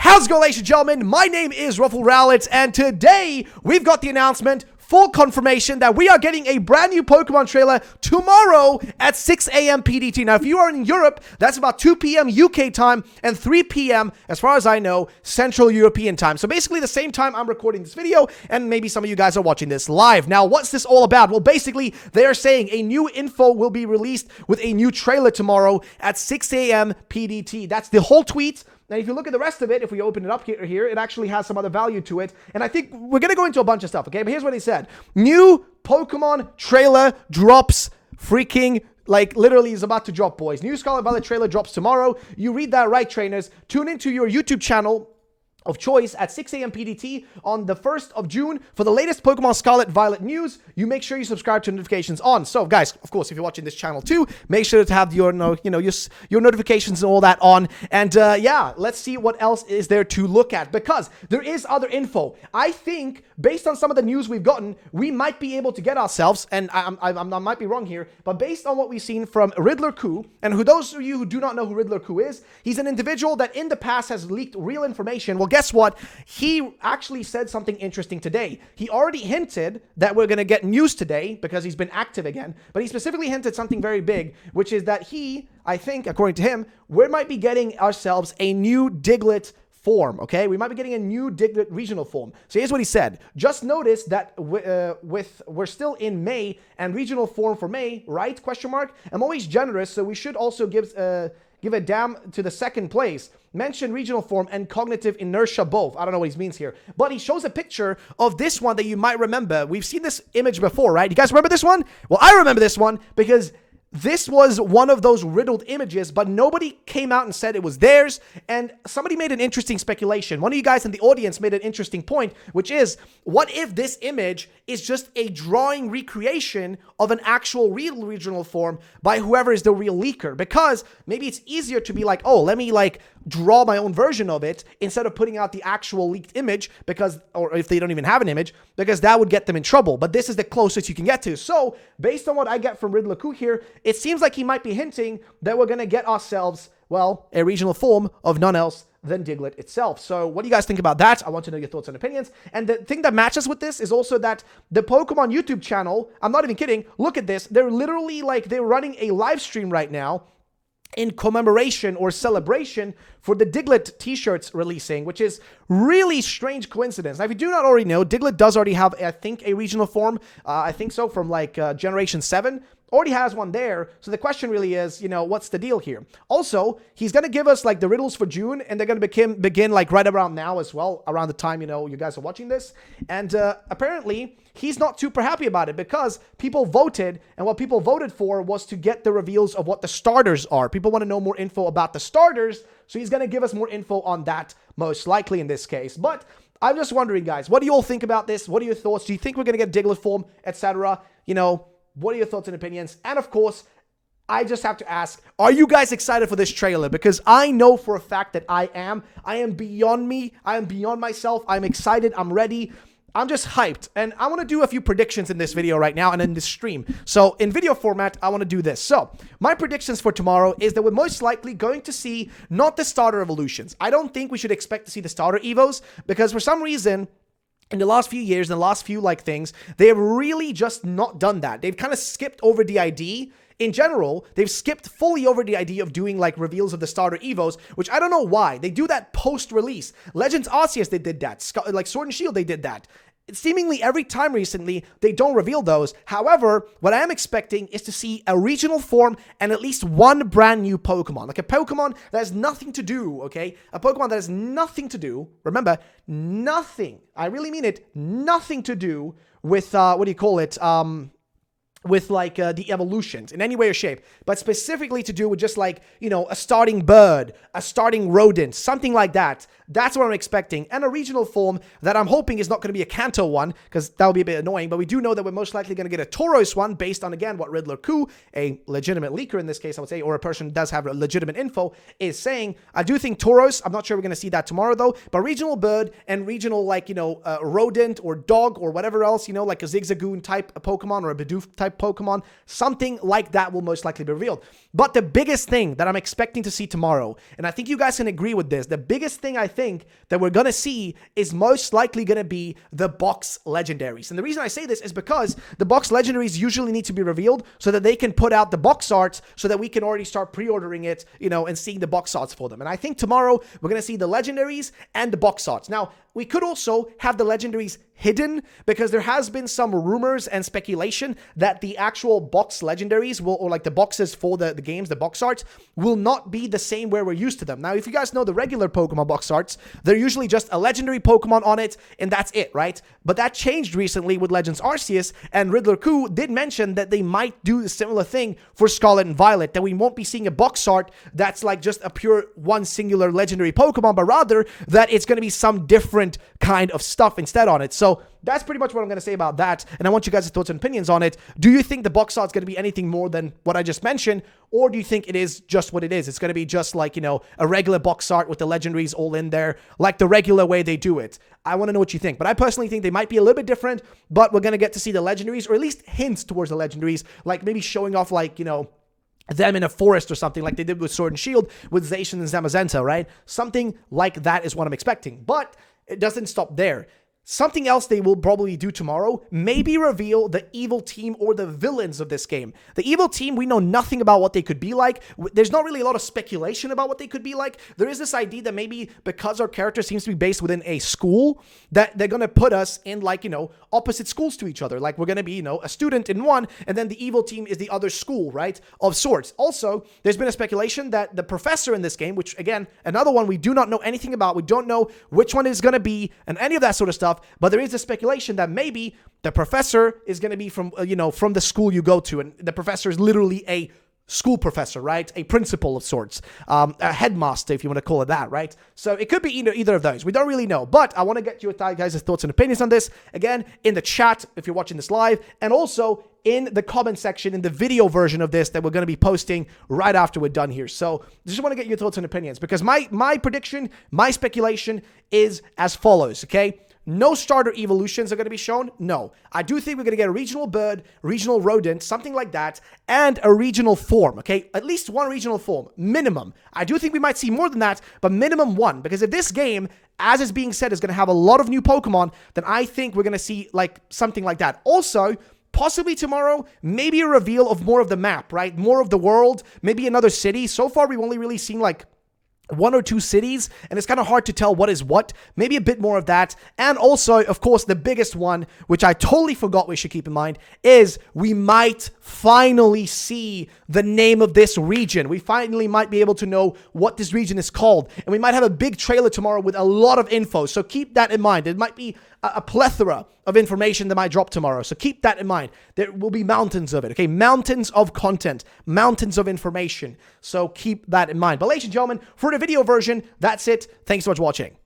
How's it going, ladies and gentlemen? My name is Ruffle Rowlett, and today we've got the announcement, full confirmation, that we are getting a brand new Pokemon trailer tomorrow at 6 a.m. PDT. Now, if you are in Europe, that's about 2 p.m. UK time and 3 p.m., as far as I know, Central European time. So basically the same time I'm recording this video, and maybe some of you guys are watching this live. Now, what's this all about? Well, basically, they are saying a new info will be released with a new trailer tomorrow at 6 a.m. PDT. That's the whole tweet. Now, if you look at the rest of it, if we open it up here, it actually has some other value to it. And I think we're going to go into a bunch of stuff, okay? But here's what he said. New Pokemon trailer drops freaking, like, literally is about to drop, boys. New Scarlet Violet trailer drops tomorrow. You read that right, trainers. Tune into your YouTube channel of choice at 6 a.m. PDT on the 1st of June for the latest Pokemon Scarlet Violet news. You make sure you subscribe to notifications on. So, guys, of course, if you're watching this channel too, make sure to have your notifications and all that on. And yeah, let's see what else is there to look at, because there is other info. I think based on some of the news we've gotten, we might be able to get ourselves, and I might be wrong here, but based on what we've seen from Riddler Coup, and who those of you who do not know who Riddler Coup is, he's an individual that in the past has leaked real information. Well, guess what? He actually said something interesting today. He already hinted that we're going to get news today because he's been active again, but he specifically hinted something very big, which is that I think, according to him, we might be getting ourselves a new Diglett form, okay? We might be getting a new Diglett regional form. So here's what he said. Just notice that we're still in May, and regional form for May, right? Question mark. I'm always generous, so we should also give a damn to the second place. Mention regional form and cognitive inertia both. I don't know what he means here. But he shows a picture of this one that you might remember. We've seen this image before, right? You guys remember this one? Well, I remember this one because this was one of those riddled images, but nobody came out and said it was theirs. And somebody made an interesting speculation. One of you guys in the audience made an interesting point, which is, what if this image is just a drawing recreation of an actual real regional form by whoever is the real leaker? Because maybe it's easier to be like, oh, let me like draw my own version of it instead of putting out the actual leaked image, because, or if they don't even have an image, because that would get them in trouble. But this is the closest you can get to. So based on what I get from Riddler Coup here, it seems like he might be hinting that we're going to get ourselves, well, a regional form of none else than Diglett itself. So what do you guys think about that? I want to know your thoughts and opinions. And the thing that matches with this is also that the Pokemon YouTube channel, I'm not even kidding, look at this. They're literally like, they're running a live stream right now in commemoration or celebration for the Diglett t-shirts releasing, which is really strange coincidence. Now, if you do not already know, Diglett does already have, I think, a regional form. I think so, from like Generation 7. Already has one there. So the question really is, what's the deal here? Also, he's going to give us like the riddles for June, and they're going to begin like right around now as well, around the time, you guys are watching this. And apparently, he's not super happy about it because people voted, and what people voted for was to get the reveals of what the starters are. People want to know more info about the starters, so he's going to give us more info on that, most likely in this case. But I'm just wondering, guys, what do you all think about this? What are your thoughts? Do you think we're going to get Diglett form, etc.? What are your thoughts and opinions? And of course, I just have to ask, are you guys excited for this trailer? Because I know for a fact that I am. I am beyond me. I am beyond myself. I'm excited. I'm ready. I'm just hyped. And I want to do a few predictions in this video right now and in this stream. So in video format, I want to do this. So my predictions for tomorrow is that we're most likely going to see not the starter evolutions. I don't think we should expect to see the starter evos, because for some reason, in the last few years, in the last few things, they have really just not done that. They've kind of skipped over the ID. In general, they've skipped fully over the idea of doing like reveals of the starter evos, which I don't know why. They do that post-release. Legends Arceus, they did that. Like Sword and Shield, they did that. Seemingly every time recently, they don't reveal those. However, what I am expecting is to see a regional form and at least one brand new Pokemon. Like a Pokemon that has nothing to do, okay? A Pokemon that has nothing to do, remember, nothing, I really mean it, nothing to do with, with like the evolutions in any way or shape, but specifically to do with just like, a starting bird, a starting rodent, something like that. That's what I'm expecting. And a regional form that I'm hoping is not going to be a Kanto one, because that would be a bit annoying, but we do know that we're most likely going to get a Tauros one based on, again, what Riddler Coup, a legitimate leaker in this case, I would say, or a person who does have legitimate info, is saying. I do think Tauros, I'm not sure we're going to see that tomorrow though, but regional bird and regional, like, rodent or dog or whatever else, like a Zigzagoon type Pokemon or a Bidoof type type Pokemon, something like that will most likely be revealed. But the biggest thing that I'm expecting to see tomorrow, and I think you guys can agree with this, the biggest thing I think that we're going to see is most likely going to be the box legendaries. And the reason I say this is because the box legendaries usually need to be revealed so that they can put out the box arts so that we can already start pre-ordering it, and seeing the box arts for them. And I think tomorrow we're going to see the legendaries and the box arts. Now, we could also have the legendaries hidden because there has been some rumors and speculation that the actual box legendaries will, or like the boxes for the games, the box arts, will not be the same where we're used to them. Now, if you guys know the regular Pokemon box arts, they're usually just a legendary Pokemon on it, and that's it, right? But that changed recently with Legends Arceus, and Riddler Coup did mention that they might do a similar thing for Scarlet and Violet, that we won't be seeing a box art that's like just a pure one singular legendary Pokemon, but rather that it's going to be some different kind of stuff instead on it. So that's pretty much what I'm going to say about that, and I want you guys' thoughts and opinions on it. Do you think the box art is going to be anything more than what I just mentioned, or do you think it is just what it is? It's going to be just like, a regular box art with the legendaries all in there, like the regular way they do it. I want to know what you think, but I personally think they might be a little bit different, but we're going to get to see the legendaries, or at least hints towards the legendaries, like maybe showing off like, them in a forest or something like they did with Sword and Shield with Zacian and Zamazenta, right? Something like that is what I'm expecting, but it doesn't stop there. Something else they will probably do tomorrow, maybe reveal the evil team or the villains of this game. The evil team, we know nothing about what they could be like. There's not really a lot of speculation about what they could be like. There is this idea that maybe because our character seems to be based within a school, that they're going to put us in like, opposite schools to each other. Like we're going to be, a student in one, and then the evil team is the other school, right, of sorts. Also, there's been a speculation that the professor in this game, which again, another one we do not know anything about. We don't know which one is going to be and any of that sort of stuff. But there is a speculation that maybe the professor is going to be from, from the school you go to. And the professor is literally a school professor, right? A principal of sorts, a headmaster, if you want to call it that, right? So it could be either of those. We don't really know, but I want to get your guys' thoughts and opinions on this. Again, in the chat, if you're watching this live, and also in the comment section, in the video version of this that we're going to be posting right after we're done here. So just want to get your thoughts and opinions, because my prediction, my speculation is as follows, okay? No starter evolutions are going to be shown. No. I do think we're going to get a regional bird, regional rodent, something like that, and a regional form, okay? At least one regional form, minimum. I do think we might see more than that, but minimum one. Because if this game, as is being said, is going to have a lot of new Pokemon, then I think we're going to see like something like that. Also, possibly tomorrow, maybe a reveal of more of the map, right? More of the world, maybe another city. So far, we've only really seen like one or two cities, and it's kind of hard to tell what is what. Maybe a bit more of that. And also, of course, the biggest one, which I totally forgot we should keep in mind, is we might finally see the name of this region. We finally might be able to know what this region is called. And we might have a big trailer tomorrow with a lot of info. So keep that in mind. It might be a plethora of information that might drop tomorrow. So keep that in mind. There will be mountains of it, okay? Mountains of content, mountains of information. So keep that in mind. But ladies and gentlemen, for the video version, that's it. Thanks so much for watching.